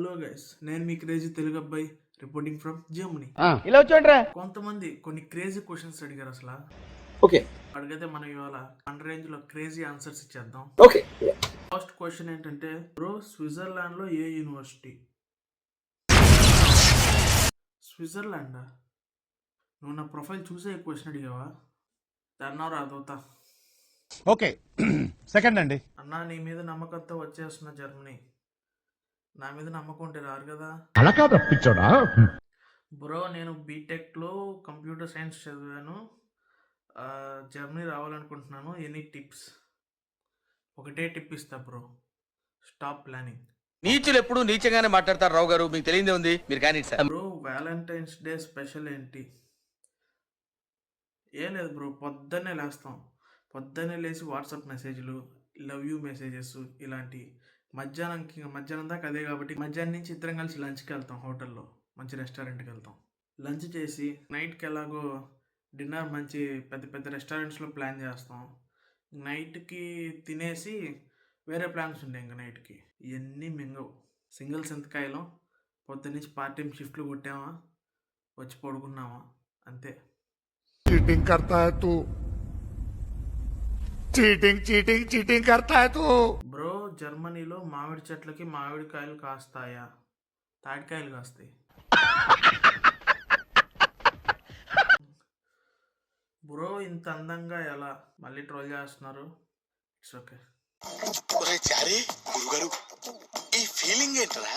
Hello guys, నేను మీ crazy Telugu అబ్బాయి reporting from Germany. ఇలా వచ్చాడ్రా. కొంతమంది కొన్ని క్రేజీ క్వశ్చన్స్ అడిగారు. అసలు ఓకే అడిగితే మనం ఇవాళ మన రేంజ్ లో క్రేజీ ఆన్సర్స్ ఇచ్చేద్దాం. ఓకే ఫస్ట్ క్వశ్చన్ ఏంటంటే, బ్రో స్విట్జర్లాండ్ లో ఏ యూనివర్సిటీ? స్విట్జర్లాండా? నువ్వు నా ప్రొఫైల్ చూసే క్వశ్చన్ అడిగావా? దాన్నా రాదవుతా. ఓకే సెకండ్ అండి. అన్నా, నీ మీద నమ్మకంతో వచ్చేస్తున్న జర్మనీ. నా మీద నమ్మకం ఉంటే రారు కదా. అలకా తప్పించోడా. బ్రో, నేను బీటెక్లో కంప్యూటర్ సైన్స్ చదివాను. జర్మనీ రావాలనుకుంటున్నాను. Any tips? ఒకటే టిప్ ఇస్తా బ్రో, స్టాప్ ప్లానింగ్. నీచులు ఎప్పుడు నీచంగానే మాట్లాడతారు రావు గారు, మీకు తెలియదే ఉంది, మీరు కానీ sir. Bro, Valentine's day special ఏంటి? ఏం లేదు బ్రో, పొద్దున్నే లేస్తాం. పొద్దున్నే లేచి వాట్సాప్ మెసేజ్లు, లవ్ యూ మెసేజెస్ ఇలాంటివి. మధ్యాహ్నం దాకా అదే కాబట్టి మధ్యాహ్నం నుంచి ఇద్దరం కలిసి లంచ్కి వెళ్తాం. హోటల్లో మంచి రెస్టారెంట్కి వెళ్తాం. లంచ్ చేసి నైట్కి ఎలాగో డిన్నర్ మంచి పెద్ద పెద్ద రెస్టారెంట్స్లో ప్లాన్ చేస్తాం. నైట్కి తినేసి వేరే ప్లాన్స్ ఉంటాయి. ఇంకా నైట్కి ఇవన్నీ మింగవు. సింగిల్ సంతకాయలం. పొద్దున్నుంచి పార్ట్ టైం షిఫ్ట్లు కొట్టామా, వచ్చి పడుకున్నామా, అంతే. चीटिंग करता है तू, चीटिंग चीटिंग चीटिंग करता है तू। బ్రో, జర్మనీలో మామిడి చెట్లకి మామిడికాయలు కాస్తాయా, తాటికాయలు కాస్తాయి? బ్రో, ఇంత అందంగా ఎలా? మళ్ళీ ట్రోల్ చేస్తున్నారు. It's okay. ఈ ఫీలింగ్ ఏంట్రా?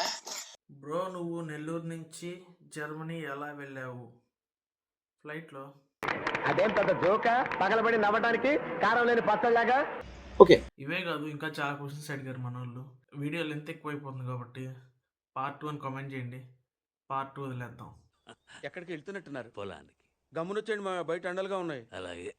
బ్రో, నువ్వు నెల్లూరు నుంచి జర్మనీ ఎలా వెళ్ళావు? ఫ్లైట్లో. అదేం పెద్ద జోక పగలబడి నవ్వడానికి కారం లేని పచ్చళ్ళలాగా. ఓకే ఇవే కాదు, ఇంకా చాలా క్వశ్చన్స్ అడిగారు మన వాళ్ళు. వీడియో లెంత్ ఎక్కువైపోతుంది కాబట్టి పార్ట్ 2 అని కామెంట్ చేయండి. పార్ట్ 2 వదిలేద్దాం. ఎక్కడికి వెళ్తున్నట్టున్నారు? పొలానికి. గమ్మునొచ్చేయండి, మా బయట ఎండలుగా ఉన్నాయి. అలాగే.